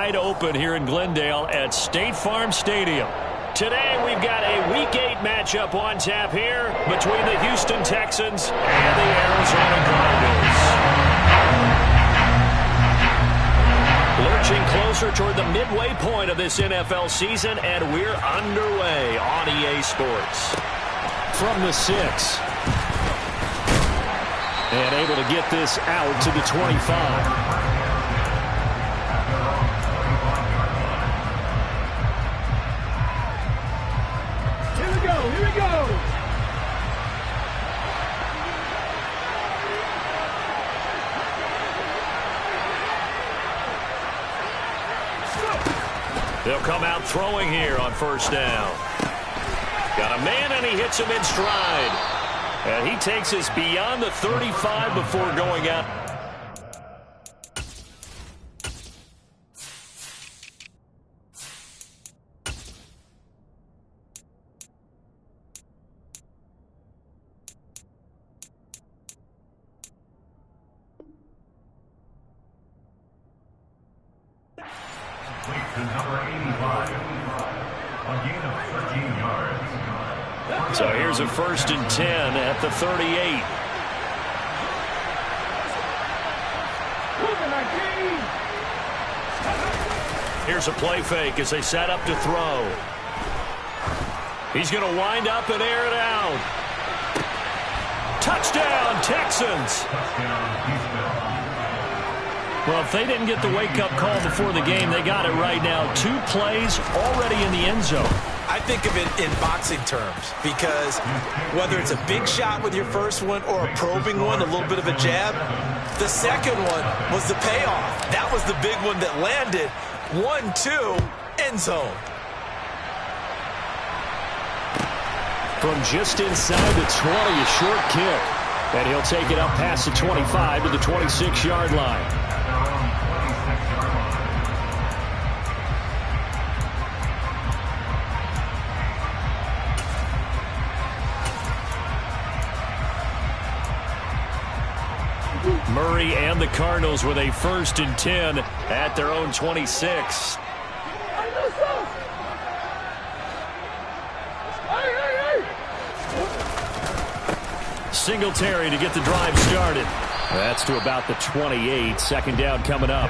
wide open here in Glendale at State Farm Stadium. Today we've got a Week 8 matchup on tap here between the Houston Texans and the Arizona Cardinals. Lurching closer toward the midway point of this NFL season, and we're underway on EA Sports. From the 6. And able to get this out to the 25. Here we go. They'll come out throwing here on first down. Got a man, and he hits him in stride. And he takes us beyond the 35 before going out. So here's a 1st and 10 at the 38. Here's a play fake as they set up to throw. He's going to wind up and air it out. Touchdown, Texans. Well, if they didn't get the wake-up call before the game, they got it right now. 2 plays already in the end zone. I think of it in boxing terms because whether it's a big shot with your first one or a probing one, a little bit of a jab, the second one was the payoff. That was the big one that landed. 1-2, end zone. From just inside the 20, a short kick. And he'll take it up past the 25 to the 26-yard line. Murray and the Cardinals with a 1st and 10 at their own 26. Singletary to get the drive started. That's to about the 28. 2nd down coming up.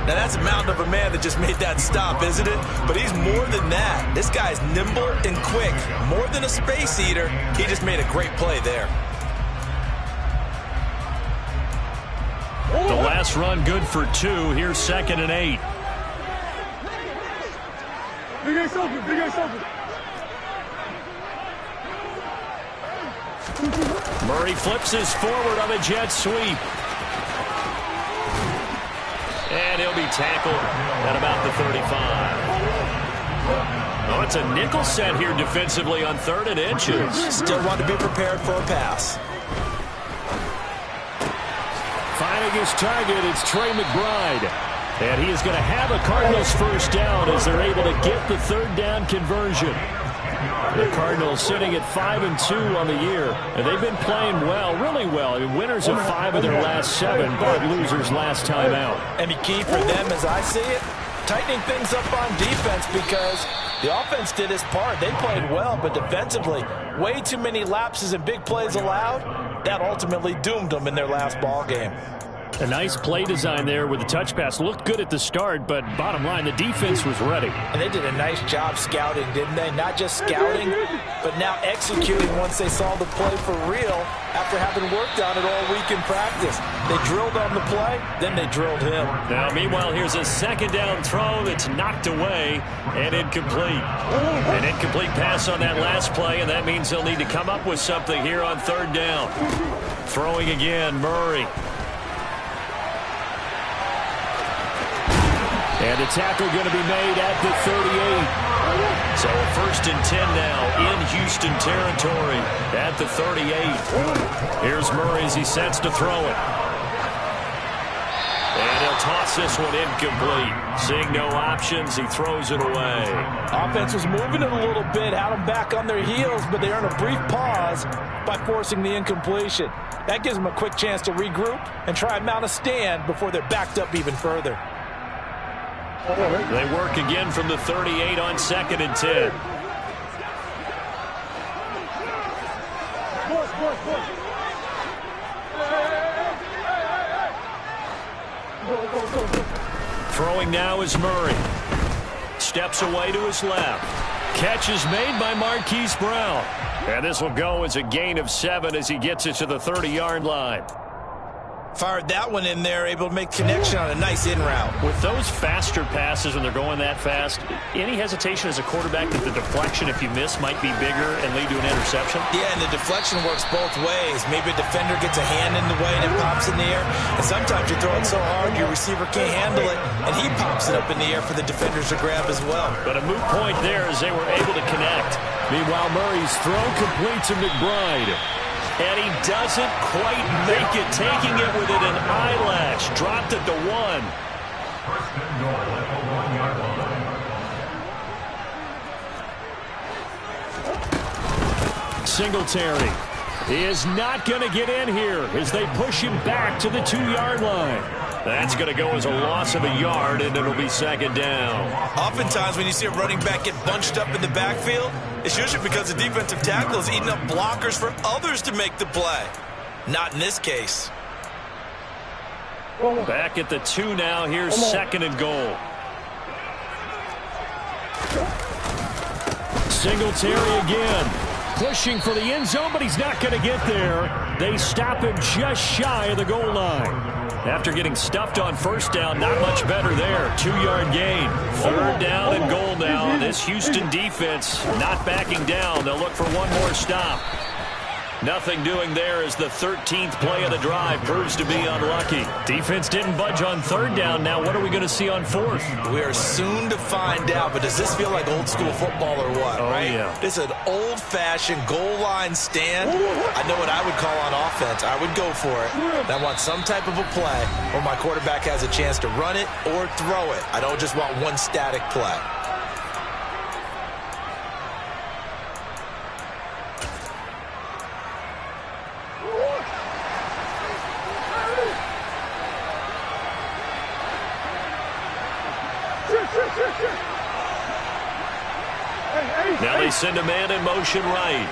Now that's a mountain of a man that just made that stop, isn't it? But he's more than that. This guy's nimble and quick. More than a space eater. He just made a great play there. The last run good for 2. Here's 2nd and 8. Big Ace open, Big Ace open. Murray flips his forward on a jet sweep. And he'll be tackled at about the 35. Oh, it's a nickel set here defensively on 3rd and inches. Still want to be prepared for a pass. Finding his target, it's Trey McBride. And he is going to have a Cardinals 1st down as they're able to get the 3rd down conversion. The Cardinals sitting at 5-2 on the year. And they've been playing well, really well. I mean, winners of 5 of their last 7, but losers last time out. And the key for them, as I see it, tightening things up on defense because the offense did its part. They played well, but defensively, way too many lapses and big plays allowed. That ultimately doomed them in their last ball game. A nice play design there with the touch pass. Looked good at the start, but bottom line, the defense was ready. And they did a nice job scouting, didn't they? Not just scouting, but now executing once they saw the play for real after having worked on it all week in practice. They drilled on the play, then they drilled him. Now, meanwhile, here's a 2nd down throw that's knocked away and incomplete. An incomplete pass on that last play, and that means they'll need to come up with something here on 3rd down. Throwing again, Murray. And a tackle going to be made at the 38. So 1st and 10 now in Houston territory at the 38. Here's Murray as he sets to throw it. And he'll toss this one incomplete. Seeing no options, he throws it away. Offense was moving it a little bit, had them back on their heels, but they earned a brief pause by forcing the incompletion. That gives them a quick chance to regroup and try and mount a stand before they're backed up even further. They work again from the 38 on 2nd and 10. Throwing now is Murray. Steps away to his left. Catch is made by Marquise Brown. And this will go as a gain of 7 as he gets it to the 30-yard line. Fired that one in there, able to make connection on a nice in route. With those faster passes when they're going that fast, any hesitation as a quarterback that the deflection, if you miss, might be bigger and lead to an interception? Yeah, and the deflection works both ways. Maybe a defender gets a hand in the way and it pops in the air. And sometimes you throw it so hard your receiver can't handle it, and he pops it up in the air for the defenders to grab as well. But a moot point there as they were able to connect. Meanwhile, Murray's throw complete to McBride. And he doesn't quite make it, taking it within an eyelash. Dropped at the 1. Singletary is not going to get in here as they push him back to the 2-yard line. That's going to go as a loss of a yard, and it'll be 2nd down. Oftentimes when you see a running back get bunched up in the backfield, it's usually because the defensive tackle is eating up blockers for others to make the play. Not in this case. Back at the 2 now. Here's 2nd and goal. Singletary again. Pushing for the end zone, but he's not going to get there. They stop him just shy of the goal line. After getting stuffed on 1st down, not much better there. 2-yard gain. 3rd down and goal now. This Houston defense not backing down. They'll look for one more stop. Nothing doing there as the 13th play of the drive proves to be unlucky. Defense didn't budge on 3rd down. Now what are we going to see on 4th? We are soon to find out, but does this feel like old school football or what? Oh, right? Yeah. This is an old-fashioned goal line stand. I know what I would call on offense. I would go for it. I want some type of a play where my quarterback has a chance to run it or throw it. I don't just want one static play. Now they send a man in motion right.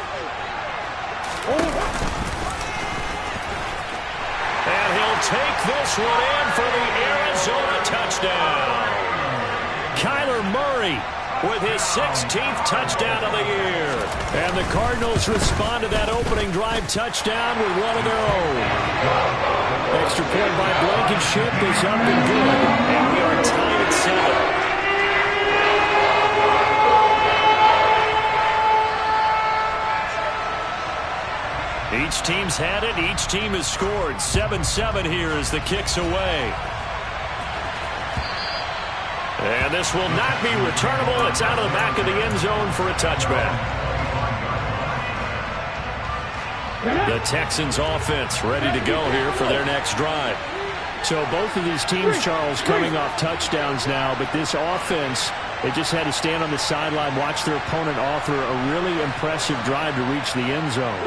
And he'll take this one in for the Arizona touchdown. Kyler Murray with his 16th touchdown of the year. And the Cardinals respond to that opening drive touchdown with one of their own. Extra point by Blankenship is up and good. And we are tied at 7. Each team's had it. Each team has scored. 7-7 here as the kick's away. And this will not be returnable. It's out of the back of the end zone for a touchback. The Texans offense ready to go here for their next drive. So both of these teams, Charles, coming off touchdowns now, but this offense, they just had to stand on the sideline, watch their opponent offer a really impressive drive to reach the end zone.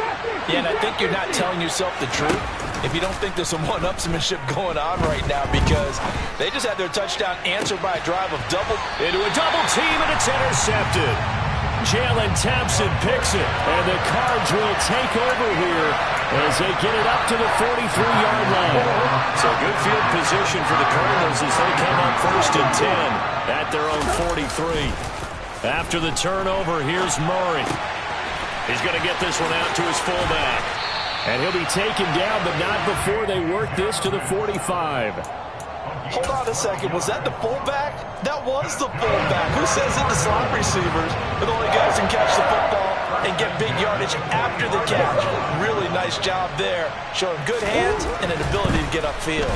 Yeah, and I think you're not telling yourself the truth if you don't think there's some one-upsmanship going on right now, because they just had their touchdown answered by a drive of into a double team, and it's intercepted. Jalen Thompson picks it, and the Cards will take over here as they get it up to the 43-yard line. So good field position for the Cardinals as they come up 1st and 10 at their own 43. After the turnover, here's Murray. He's going to get this one out to his fullback. And he'll be taken down, but not before they work this to the 45. Hold on a second. Was that the fullback? That was the fullback. Who says it? The slot receivers are the only guys who can catch the football and get big yardage after the catch. Really nice job there, showing good hands and an ability to get upfield.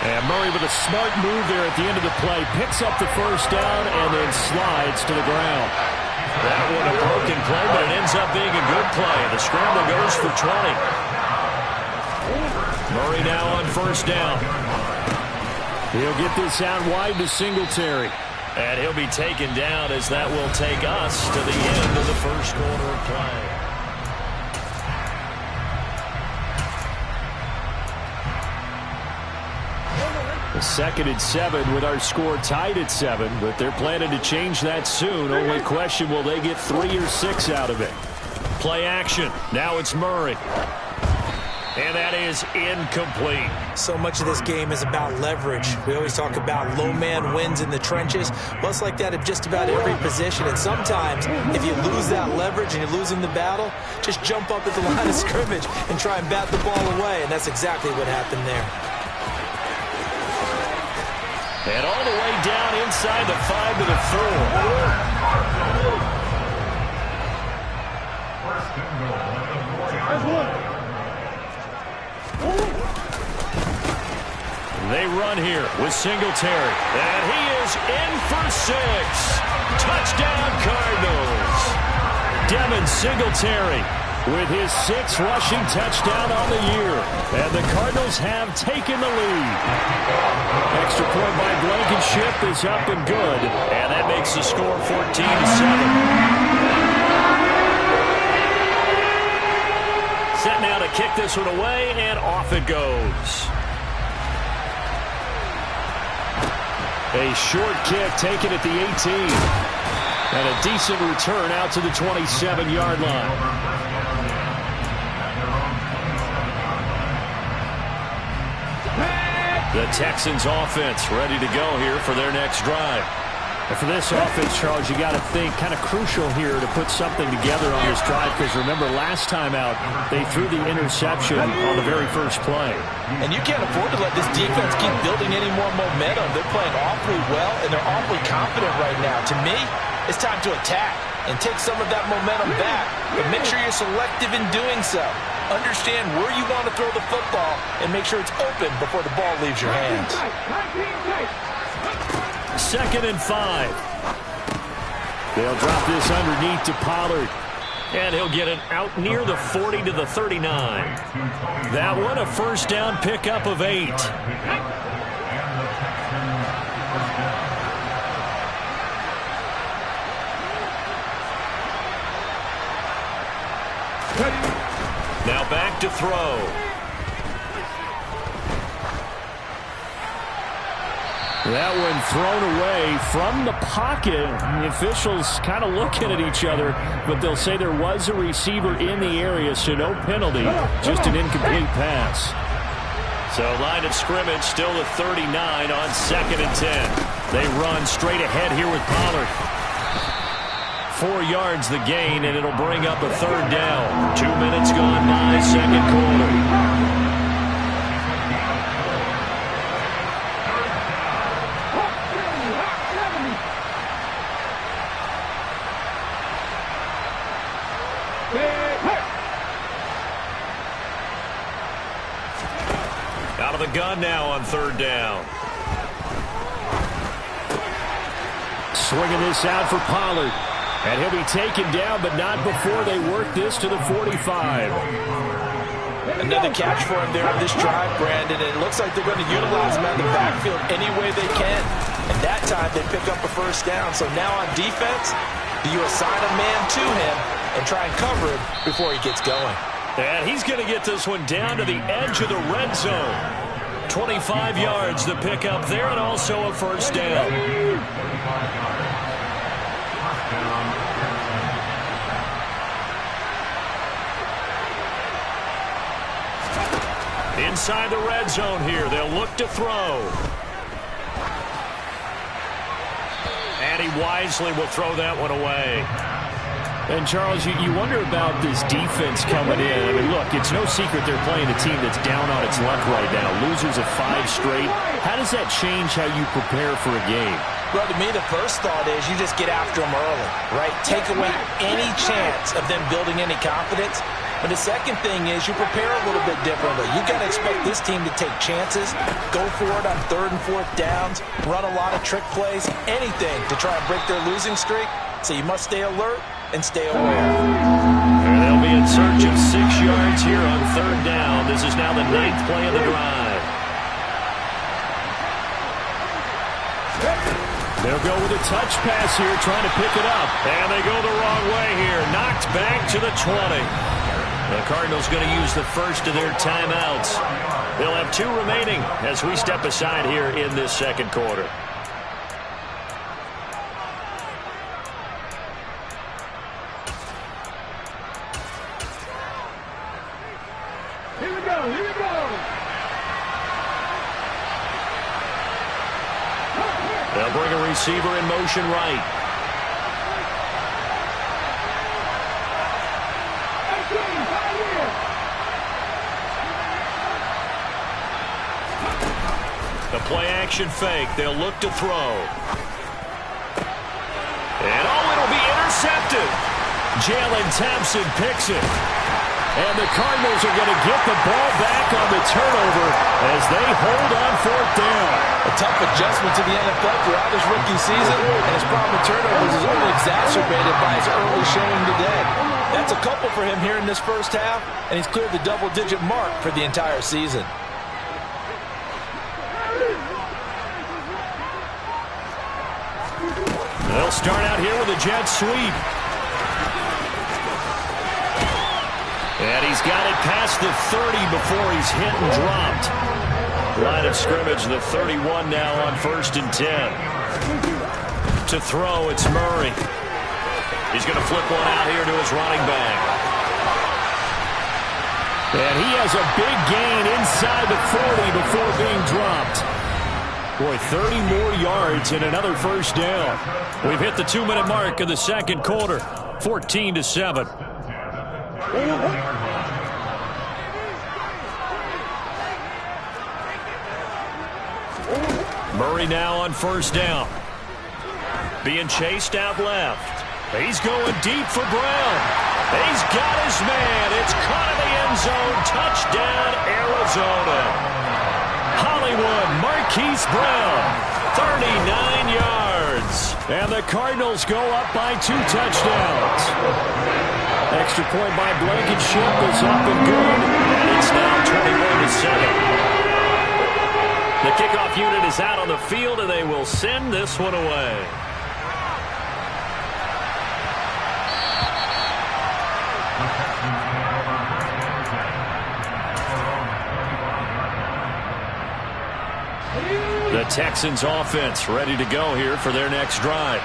And Murray with a smart move there at the end of the play. Picks up the 1st down and then slides to the ground. That one a broken play, but it ends up being a good play. The scramble goes for 20. Murray now on 1st down. He'll get this out wide to Singletary. And he'll be taken down as that will take us to the end of the 1st quarter of play. 2nd and 7 with our score tied at 7, but they're planning to change that soon. Only question, will they get 3 or 6 out of it? Play action. Now it's Murray. And that is incomplete. So much of this game is about leverage. We always talk about low man wins in the trenches. Well, it's like that at just about every position. And sometimes, if you lose that leverage and you're losing the battle, just jump up at the line of scrimmage and try and bat the ball away. And that's exactly what happened there. And all the way down inside the 5 to the 4. That's one. They run here with Singletary. And he is in for 6. Touchdown, Cardinals. Devin Singletary with his 6th rushing touchdown on the year. And the Cardinals have taken the lead. Extra point by Blankenship is up and good. And that makes the score 14-7. Set now to kick this one away, and off it goes. A short kick taken at the 18. And a decent return out to the 27-yard line. The Texans offense ready to go here for their next drive. And for this offense, Charles, you got to think kind of crucial here to put something together on this drive, because remember last time out they threw the interception on the very first play. And you can't afford to let this defense keep building any more momentum. They're playing awfully well, and they're awfully confident right now. To me, it's time to attack and take some of that momentum back, but make sure you're selective in doing so. Understand where you want to throw the football and make sure it's open before the ball leaves your hands. 2nd and 5. They'll drop this underneath to Pollard. And he'll get it out near the 40 to the 39. That one a first down pickup of 8. Now back to throw. That one thrown away from the pocket. The officials kind of looking at each other, but they'll say there was a receiver in the area, so no penalty, just an incomplete pass. So line of scrimmage still at 39 on 2nd and 10. They run straight ahead here with Pollard. 4 yards the gain, and it'll bring up a 3rd down. 2 minutes gone by, 2nd quarter. Out of the gun now on 3rd down. Swinging this out for Pollard. And he'll be taken down, but not before they work this to the 45. Another catch for him there on this drive, Brandon. And it looks like they're going to utilize him out of the backfield any way they can. And that time they pick up a first down. So now on defense, you assign a man to him and try and cover him before he gets going. And he's going to get this one down to the edge of the red zone. 25 yards to pick up there, and also a first down. Inside the red zone here, they'll look to throw. And he wisely will throw that one away. And, Charles, you wonder about this defense coming in. I mean, look, it's no secret they're playing a team that's down on its luck right now. Losers of 5 straight. How does that change how you prepare for a game? Well, to me, the first thought is you just get after them early, right? Take away any chance of them building any confidence. But the second thing is you prepare a little bit differently. You've got to expect this team to take chances, go for it on 3rd and 4th downs, run a lot of trick plays, anything to try and break their losing streak. So you must stay alert and stay aware. And they'll be in search of 6 yards here on 3rd down. This is now the 9th play of the drive. They'll go with a touch pass here, trying to pick it up. And they go the wrong way here. Knocked back to the 20. The Cardinals going to use the first of their timeouts. They'll have 2 remaining as we step aside here in this second quarter. Here we go, here we go. They'll bring a receiver in motion right. The play-action fake. They'll look to throw. And, it'll be intercepted. Jalen Thompson picks it. And the Cardinals are going to get the ball back on the turnover as they hold on 4th down. A tough adjustment to the NFL throughout his rookie season, and his problem with turnovers is only exacerbated by his early showing today. That's a couple for him here in this first half, and he's cleared the double-digit mark for the entire season. They'll start out here with a jet sweep. And he's got it past the 30 before he's hit and dropped. Line of scrimmage, the 31 now on 1st and 10. To throw, it's Murray. He's going to flip one out here to his running back. And he has a big gain inside the 40 before being dropped. Boy, 30 more yards and another first down. We've hit the 2-minute mark of the second quarter, 14-7. Murray now on 1st down. Being chased out left. He's going deep for Brown. He's got his man. It's caught in the end zone. Touchdown, Arizona. Hollywood Marquise Brown, 39 yards. And the Cardinals go up by 2 touchdowns. Extra point by Blankenship is up and good. And it's now 21-7. The kickoff unit is out on the field, and they will send this one away. The Texans offense ready to go here for their next drive.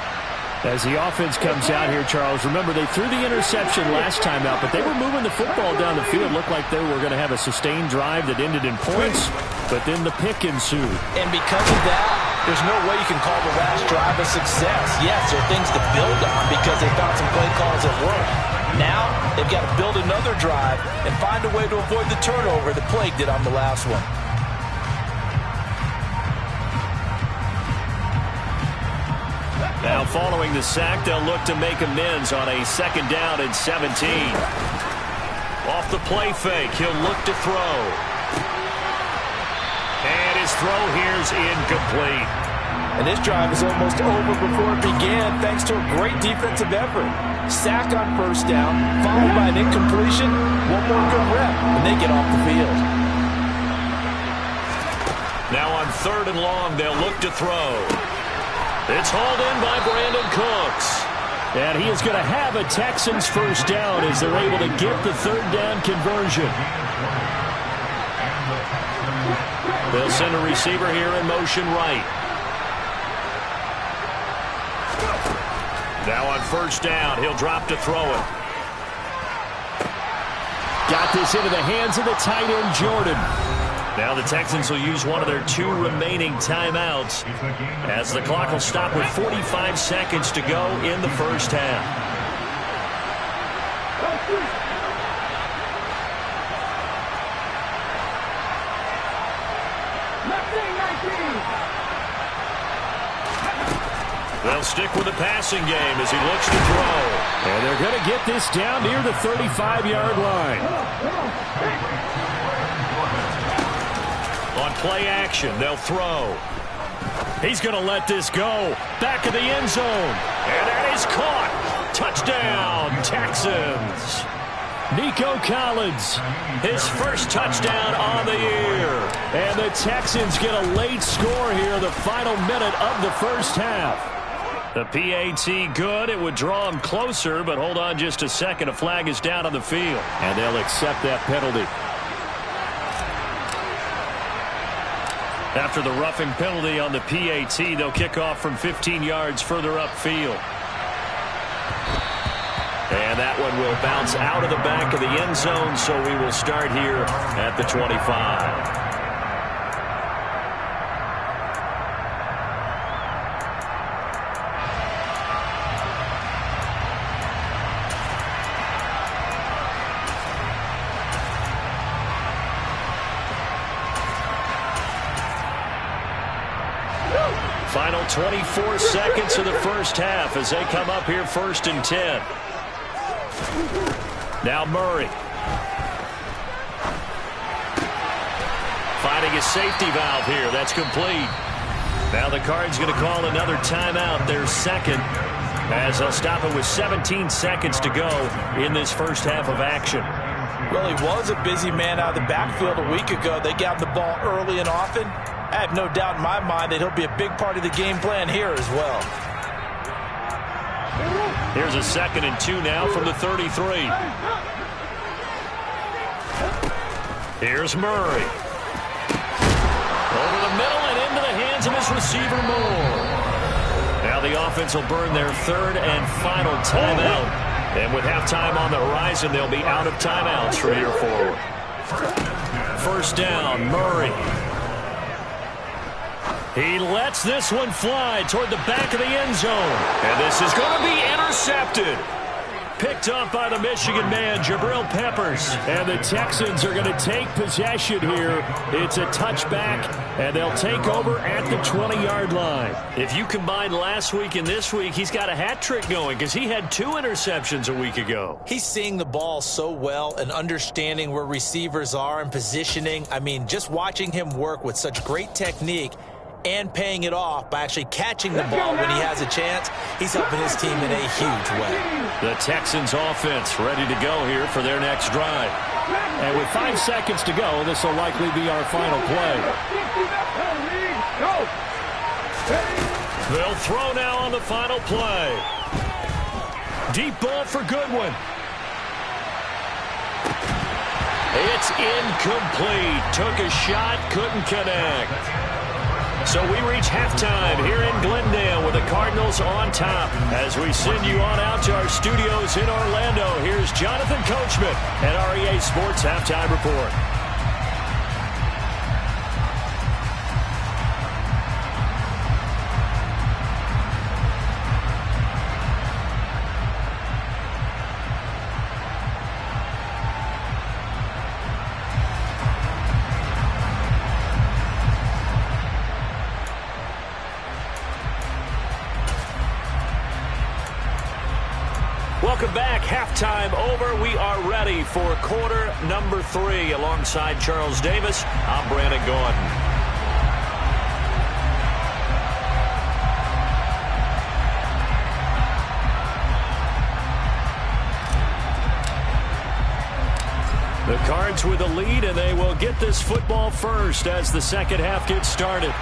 As the offense comes out here, Charles, remember they threw the interception last time out, but they were moving the football down the field. Looked like they were going to have a sustained drive that ended in points, but then the pick ensued. And because of that, there's no way you can call the last drive a success. Yes, there are things to build on because they found some play calls that work. Now, they've got to build another drive and find a way to avoid the turnover that plagued it on the last one. Now following the sack, they'll look to make amends on a 2nd down and 17. Off the play fake, he'll look to throw. And his throw here's incomplete. And this drive is almost over before it began thanks to a great defensive effort. Sack on 1st down, followed by an incompletion. One more good rep, and they get off the field. Now on 3rd and long, they'll look to throw. It's hauled in by Brandon Cooks. And he is going to have a Texans first down as they're able to get the 3rd down conversion. They'll send a receiver here in motion right. Now on 1st down, he'll drop to throw it. Got this into the hands of the tight end, Jordan. Now the Texans will use one of their 2 remaining timeouts as the clock will stop with 45 seconds to go in the first half. They'll stick with the passing game as he looks to throw. And they're going to get this down near the 35-yard line. On play action, they'll throw. He's going to let this go. Back of the end zone. And that is caught. Touchdown, Texans. Nico Collins, his first touchdown on the year. And the Texans get a late score here, the final minute of the first half. The PAT good. It would draw him closer, but hold on just a second. A flag is down on the field. And they'll accept that penalty. After the roughing penalty on the PAT, they'll kick off from 15 yards further upfield. And that one will bounce out of the back of the end zone, so we will start here at the 25. Final 24 seconds of the first half as they come up here 1st and 10. Now Murray. Finding a safety valve here. That's complete. Now the Cards going to call another timeout, their second, as they'll stop it with 17 seconds to go in this first half of action. Well, he was a busy man out of the backfield a week ago. They got the ball early and often. I have no doubt in my mind that he'll be a big part of the game plan here as well. Here's a 2nd and 2 now from the 33. Here's Murray. Over the middle and into the hands of his receiver, Moore. Now the offense will burn their 3rd and final timeout. And with halftime on the horizon, they'll be out of timeouts from here forward. 1st down, Murray. He lets this one fly toward the back of the end zone. And this is going to be intercepted. Picked up by the Michigan man, Jabril Peppers. And the Texans are going to take possession here. It's a touchback, and they'll take over at the 20-yard line. If you combine last week and this week, he's got a hat trick going because he had 2 interceptions a week ago. He's seeing the ball so well and understanding where receivers are and positioning. I mean, just watching him work with such great technique and paying it off by actually catching the ball when he has a chance, he's helping his team in a huge way. The Texans offense ready to go here for their next drive. And with 5 seconds to go, this will likely be our final play. They'll throw now on the final play. Deep ball for Goodwin. It's incomplete. Took a shot, couldn't connect. So we reach halftime here in Glendale with the Cardinals on top. As we send you on out to our studios in Orlando, here's Jonathan Coachman at REA Sports Halftime Report. Welcome back. Halftime over. We are ready for quarter number 3. Alongside Charles Davis, I'm Brandon Gordon. The Cards with a lead, and they will get this football first as the second half gets started.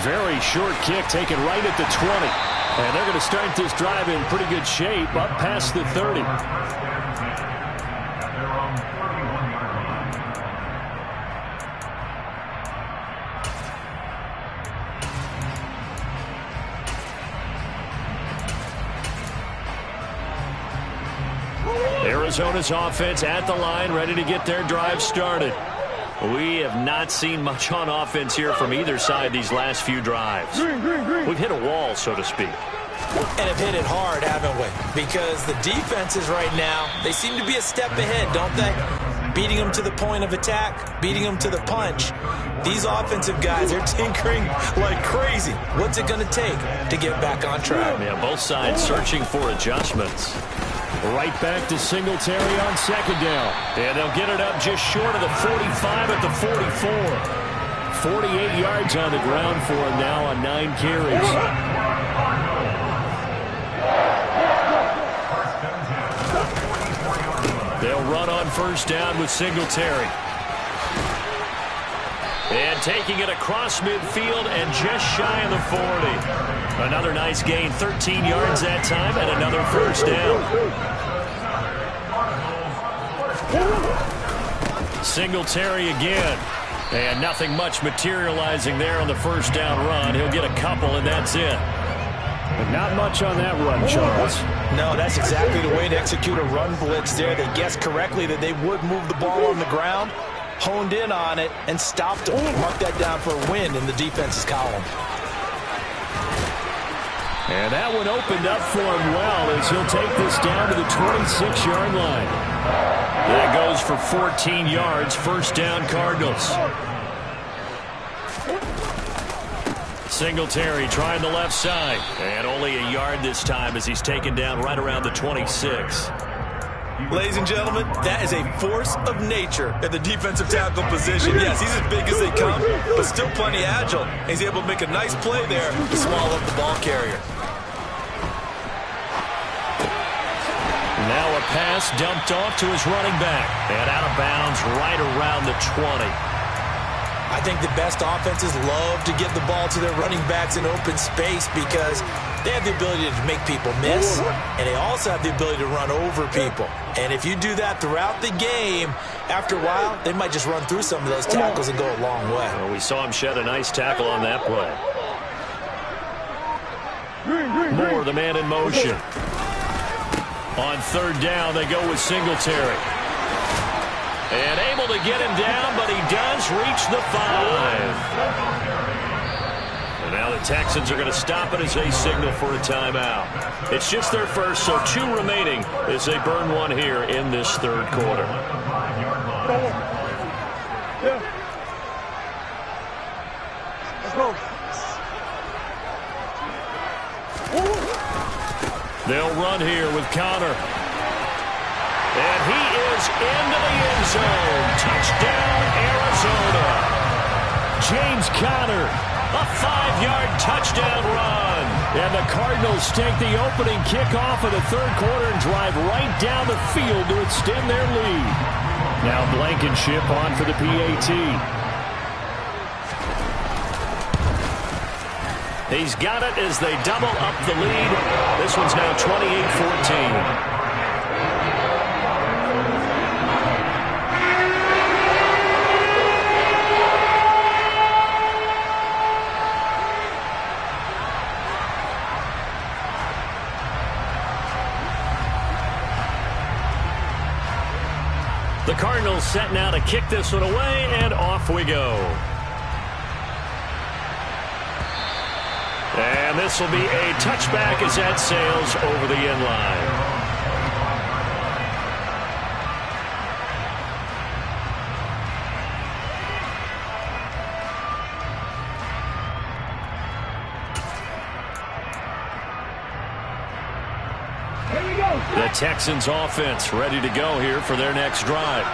Very short kick taken right at the 20. And they're going to start this drive in pretty good shape up past the 30. Arizona's offense at the line, ready to get their drive started. We have not seen much on offense here from either side these last few drives. We've hit a wall, so to speak. And have hit it hard, haven't we? Because the defenses right now, they seem to be a step ahead, don't they? Beating them to the point of attack, beating them to the punch. These offensive guys, they're tinkering like crazy. What's it going to take to get back on track? Yeah, both sides searching for adjustments. Right back to Singletary on 2nd down. And they'll get it up just short of the 45 at the 44. 48 yards on the ground for him now on 9 carries. They'll run on 1st down with Singletary. And taking it across midfield and just shy of the 40. Another nice gain, 13 yards that time, and another 1st down. Singletary again. And nothing much materializing there on the first down run. He'll get a couple, and that's it. But not much on that run, Charles. No, that's exactly the way to execute a run blitz there. They guessed correctly that they would move the ball on the ground, honed in on it, and stopped them. Mark that down for a win in the defense's column. And that one opened up for him well as he'll take this down to the 26-yard line. That goes for 14 yards, first down Cardinals. Singletary trying the left side. And only a yard this time as he's taken down right around the 26. Ladies and gentlemen, that is a force of nature at the defensive tackle position. Yes, he's as big as they come, but still plenty agile. He's able to make a nice play there to swallow up the ball carrier. Now a pass dumped off to his running back. And out of bounds right around the 20. I think the best offenses love to get the ball to their running backs in open space because they have the ability to make people miss, and they also have the ability to run over people. And if you do that throughout the game, after a while, they might just run through some of those tackles and go a long way. Well, we saw him shed a nice tackle on that play. Moore, the man in motion. On third down, they go with Singletary. And able to get him down, but he does reach the 5. And now the Texans are going to stop it as they signal for a timeout. It's just their first, so 2 remaining as they burn one here in this third quarter. They'll run here with Conner. And he is into the end zone. Touchdown, Arizona. James Conner, a 5-yard touchdown run. And the Cardinals take the opening kickoff of the third quarter and drive right down the field to extend their lead. Now Blankenship on for the PAT. He's got it as they double up the lead. This one's now 28-14. The Cardinals set now to kick this one away, and off we go. And this will be a touchback as that sails over the end line. The Texans offense ready to go here for their next drive.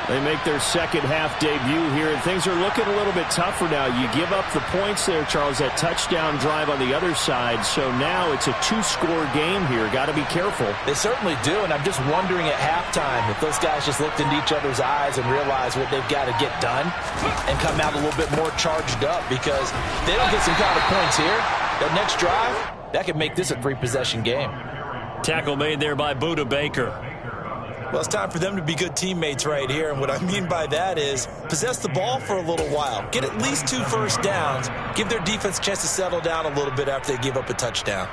They make their second half debut here, and things are looking a little bit tougher now. You give up the points there, Charles, that touchdown drive on the other side. So now it's a 2-score game here. Got to be careful. They certainly do, and I'm just wondering at halftime if those guys just looked into each other's eyes and realized what they've got to get done and come out a little bit more charged up, because they don't get some kind of points here. That next drive, that could make this a 3-possession game. Tackle made there by Budda Baker. Well, it's time for them to be good teammates right here, and what I mean by that is possess the ball for a little while. Get at least 2 first downs. Give their defense a chance to settle down a little bit after they give up a touchdown.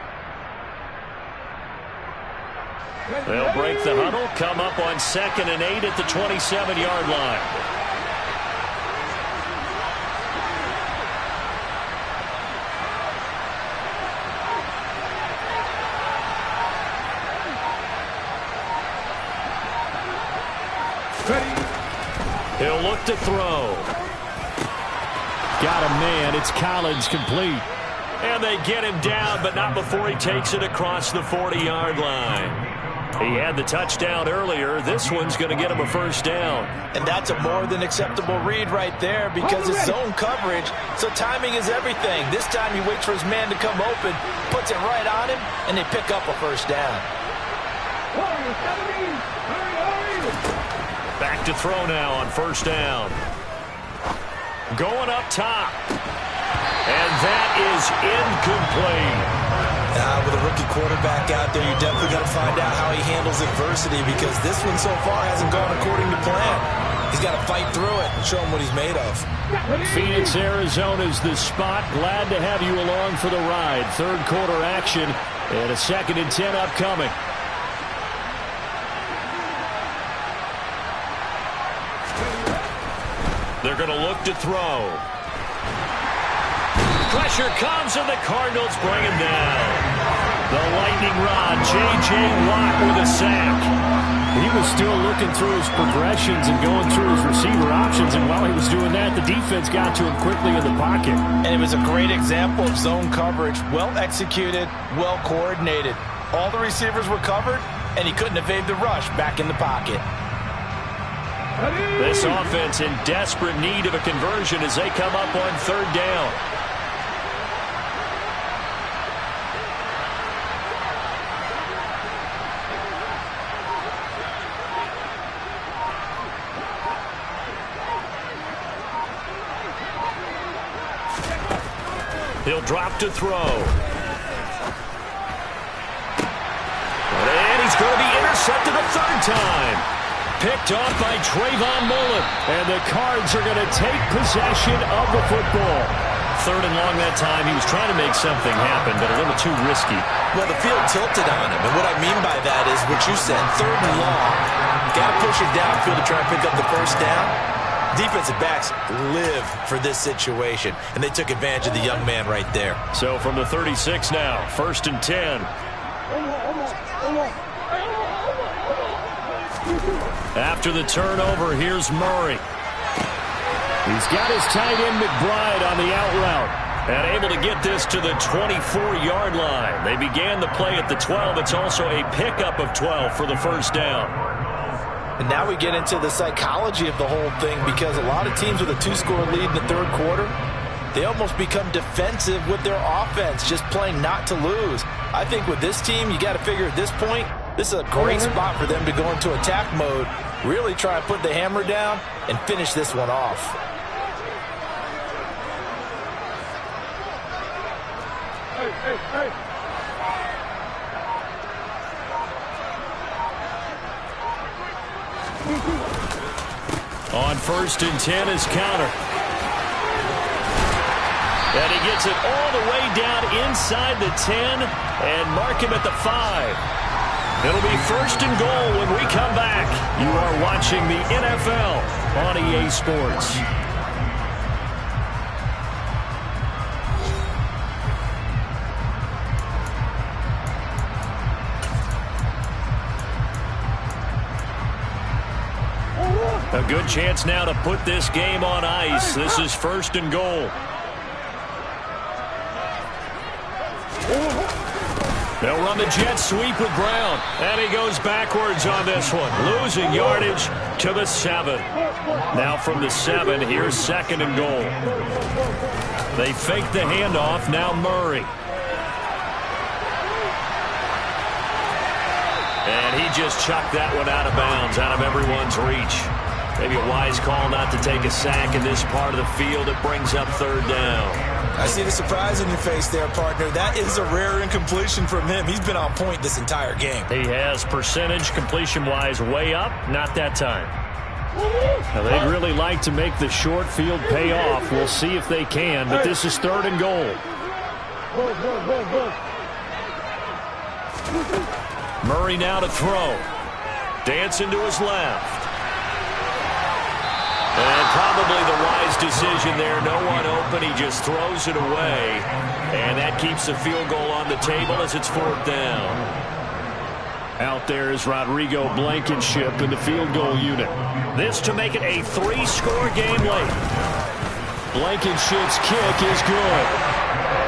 They'll break the huddle, come up on 2nd and 8 at the 27-yard line. He'll look to throw. Got a man. It's Collins complete. And they get him down, but not before he takes it across the 40-yard line. He had the touchdown earlier. This one's going to get him a first down. And that's a more than acceptable read right there because it's zone coverage, so timing is everything. This time he waits for his man to come open, puts it right on him, and they pick up a first down. Back to throw now on first down. Going up top. And that is incomplete. With a rookie quarterback out there, you definitely got to find out how he handles adversity because this one so far hasn't gone according to plan. He's got to fight through it and show him what he's made of. Phoenix, Arizona's the spot. Glad to have you along for the ride. Third quarter action and a 2nd and 10 upcoming. They're going to look to throw. Pressure comes and the Cardinals bring him down. The lightning rod, J.J. Watt with a sack. He was still looking through his progressions and going through his receiver options, and while he was doing that, the defense got to him quickly in the pocket. And it was a great example of zone coverage. Well executed, well coordinated. All the receivers were covered, and he couldn't evade the rush back in the pocket. This offense in desperate need of a conversion as they come up on 3rd down. He'll drop to throw. And he's going to be intercepted a 3rd time. Picked off by Trayvon Mullen. And the Cards are going to take possession of the football. 3rd and long that time. He was trying to make something happen, but a little too risky. Well, the field tilted on him. And what I mean by that is what you said. 3rd and long. Got to push it downfield to try and pick up the first down. Defensive backs live for this situation, and they took advantage of the young man right there. So from the 36 now, 1st and 10. After the turnover, here's Murray. He's got his tight end McBride on the out route and able to get this to the 24-yard line. They began the play at the 12. It's also a pickup of 12 for the first down. And now we get into the psychology of the whole thing, because a lot of teams with a 2-score lead in the 3rd quarter, they almost become defensive with their offense, just playing not to lose. I think with this team, you got to figure at this point, this is a great spot for them to go into attack mode, really try and put the hammer down and finish this one off. Hey. On 1st and 10 is counter. And he gets it all the way down inside the 10 and mark him at the 5. It'll be 1st and goal when we come back. You are watching the NFL on EA Sports. A good chance now to put this game on ice. This is 1st and goal. They'll run the jet sweep with Brown. And he goes backwards on this one, losing yardage to the 7. Now from the 7, here's 2nd and goal. They fake the handoff. Now Murray. And he just chucked that one out of bounds, out of everyone's reach. Maybe a wise call not to take a sack in this part of the field. It brings up 3rd down. I see the surprise on your face there, partner. That is a rare incompletion from him. He's been on point this entire game. He has percentage completion-wise way up. Not that time. Now, they'd really like to make the short field pay off. We'll see if they can, but this is 3rd and goal. Murray now to throw. Dancing to his left. And probably the wise decision there. No one open. He just throws it away. And that keeps the field goal on the table as it's 4th down. Out there is Rodrigo Blankenship in the field goal unit. This to make it a 3-score game late. Blankenship's kick is good.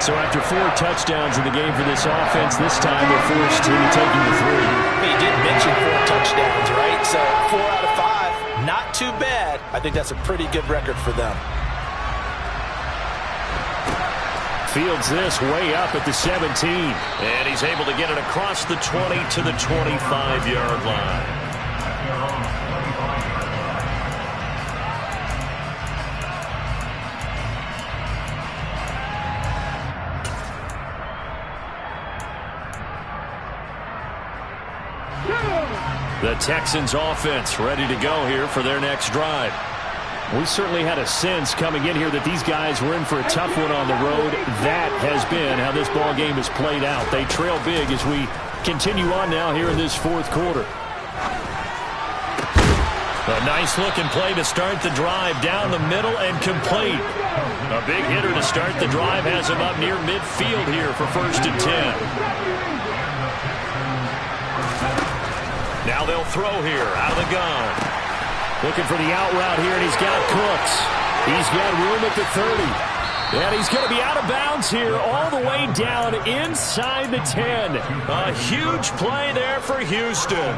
So after 4 touchdowns in the game for this offense, this time they're forced into taking the 3. You did mention 4 touchdowns, right? So 4 out of 5, not too bad. I think that's a pretty good record for them. Fields this way up at the 17. And he's able to get it across the 20 to the 25-yard line. The Texans offense ready to go here for their next drive. We certainly had a sense coming in here that these guys were in for a tough one on the road. That has been how this ball game has played out. They trail big as we continue on now here in this fourth quarter. A nice looking play to start the drive down the middle and complete. A big hitter to start the drive has him up near midfield here for 1st and 10. Now they'll throw here out of the gun. Looking for the out route here, and he's got Cooks. He's got room at the 30. And he's going to be out of bounds here all the way down inside the 10. A huge play there for Houston.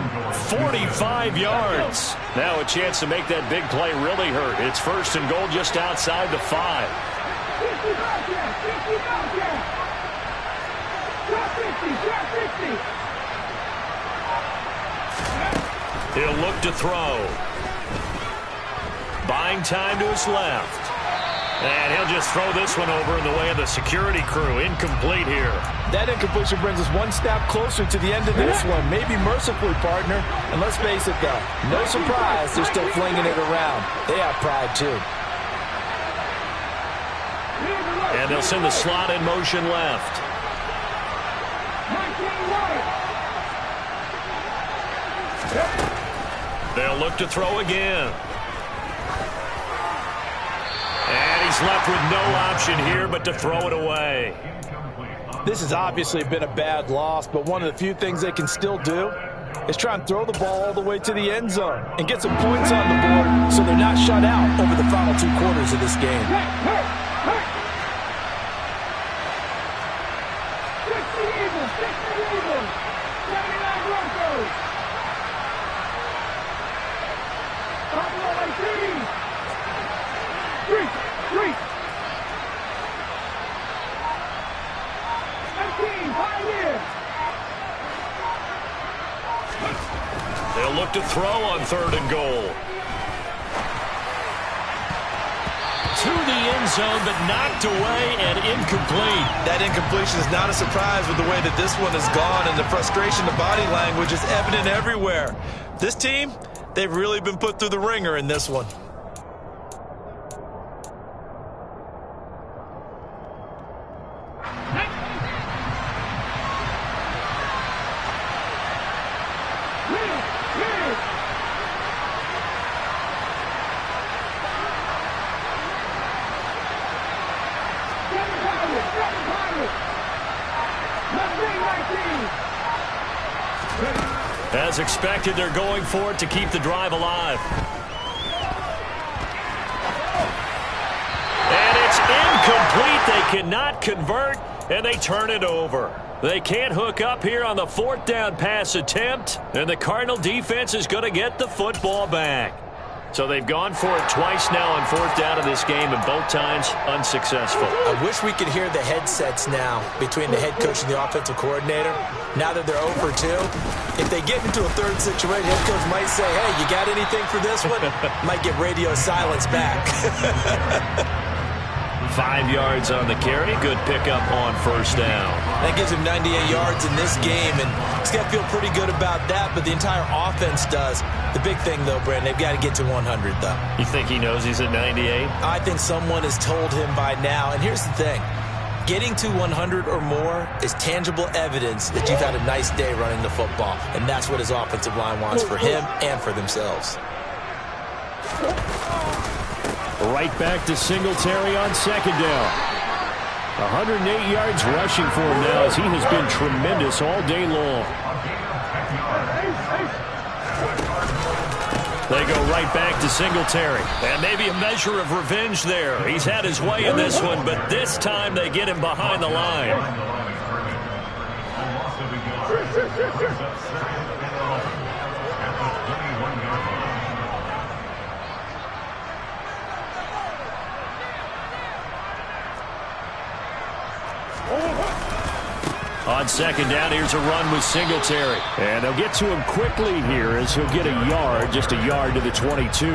45 yards. Now a chance to make that big play really hurt. It's 1st and goal just outside the 5. He'll look to throw. Buying time to his left. And he'll just throw this one over in the way of the security crew. Incomplete here. That incompletion brings us one step closer to the end of this one. Maybe mercifully, partner. And let's face it, though, no surprise, they're still flinging it around. They have pride, too. And they'll send the slot in motion left. They'll look to throw again. And he's left with no option here but to throw it away. This has obviously been a bad loss, but one of the few things they can still do is try and throw the ball all the way to the end zone and get some points on the board so they're not shut out over the final 2 quarters of this game. They'll look to throw on 3rd and goal. To the end zone, but knocked away and incomplete. That incompletion is not a surprise with the way that this one has gone, and the frustration, the body language is evident everywhere. This team, they've really been put through the ringer in this one. As expected, they're going for it to keep the drive alive. And it's incomplete. They cannot convert, and they turn it over. They can't hook up here on the 4th down pass attempt, and the Cardinal defense is going to get the football back. So they've gone for it twice now on 4th down in this game, and both times unsuccessful. I wish we could hear the headsets now between the head coach and the offensive coordinator. Now that they're 0 for 2, if they get into a 3rd situation, head coach might say, hey, you got anything for this one? Might get radio silence back. 5 yards on the carry. Good pickup on 1st down. That gives him 98 yards in this game, and he's got to feel pretty good about that, but the entire offense does. The big thing, though, Brandon, they've got to get to 100, though. You think he knows he's at 98? I think someone has told him by now, and here's the thing. Getting to 100 or more is tangible evidence that you've had a nice day running the football, and that's what his offensive line wants for him and for themselves. Right back to Singletary on 2nd down. 108 yards rushing for him now as he has been tremendous all day long. They go right back to Singletary. And maybe a measure of revenge there. He's had his way in this one, but this time they get him behind the line. On 2nd down, here's a run with Singletary. And they'll get to him quickly here as he'll get a yard, just a yard to the 22.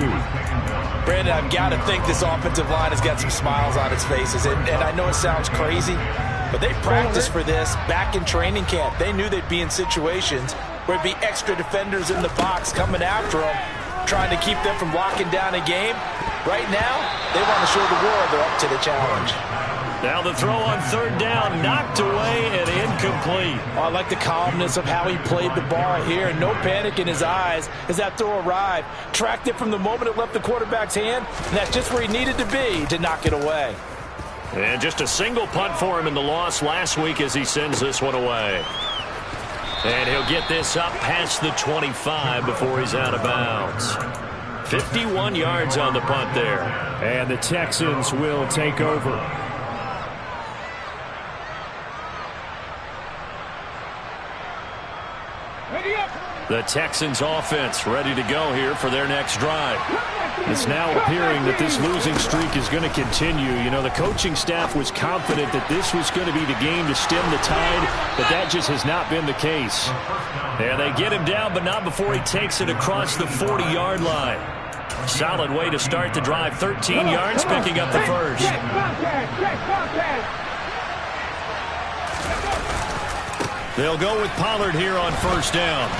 Brandon, I've got to think this offensive line has got some smiles on its faces. And I know it sounds crazy, but they practiced for this back in training camp. They knew they'd be in situations where there'd be extra defenders in the box coming after him, trying to keep them from locking down a game. Right now, they want to show the world they're up to the challenge. Now the throw on third down, knocked away and incomplete. Oh, I like the calmness of how he played the ball here. No panic in his eyes as that throw arrived. Tracked it from the moment it left the quarterback's hand, and that's just where he needed to be to knock it away. And just a single punt for him in the loss last week as he sends this one away. And he'll get this up past the 25 before he's out of bounds. 51 yards on the punt there. And the Texans will take over. The Texans offense ready to go here for their next drive. It's now appearing that this losing streak is going to continue. You know, the coaching staff was confident that this was going to be the game to stem the tide, but that just has not been the case. And they get him down, but not before he takes it across the 40-yard line. Solid way to start the drive. 13 yards, picking up the first. They'll go with Pollard here on first down.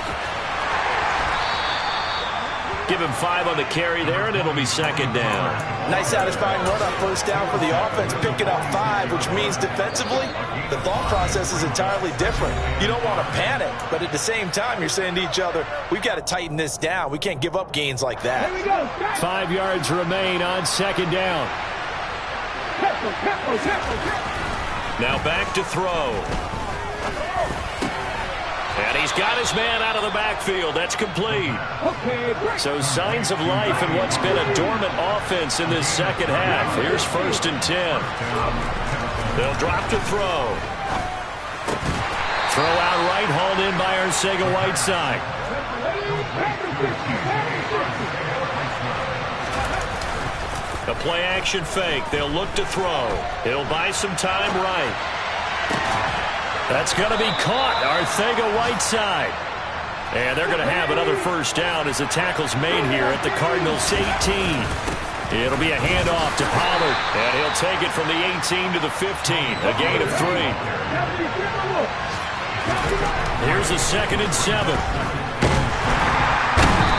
Give him 5 on the carry there, and it'll be second down. Nice satisfying run on first down for the offense, picking up 5, which means defensively, the thought process is entirely different. You don't want to panic, but at the same time, you're saying to each other, we've got to tighten this down. We can't give up gains like that. 5 yards remain on second down. Now back to throw. And he's got his man out of the backfield. That's complete. So signs of life in what's been a dormant offense in this second half. Here's 1st and 10. They'll drop to throw. Throw out right, hauled in by Arcega-Whiteside. A play action fake. They'll look to throw. He'll buy some time right. That's going to be caught. Arcega-Whiteside. And they're going to have another first down as the tackle's made here at the Cardinals' 18. It'll be a handoff to Pollard. And he'll take it from the 18 to the 15. A gain of 3. Here's a 2nd and 7.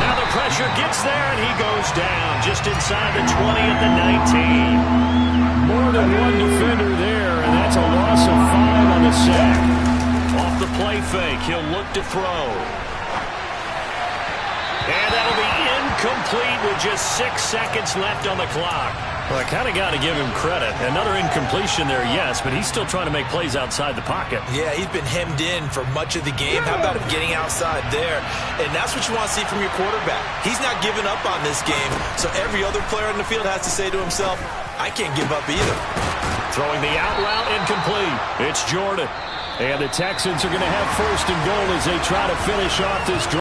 Now the pressure gets there, and he goes down just inside the 20 at the 19. More than one defender there, and that's a loss of 5 on the sack. Off the play fake, he'll look to throw. And that'll be incomplete with just 6 seconds left on the clock. Well, I kind of got to give him credit. Another incompletion there, yes, but he's still trying to make plays outside the pocket. Yeah, he's been hemmed in for much of the game. How about him getting outside there? And that's what you want to see from your quarterback. He's not giving up on this game, so every other player in the field has to say to himself, I can't give up either. Throwing the out route incomplete. It's Jordan. And the Texans are going to have 1st and goal as they try to finish off this drive.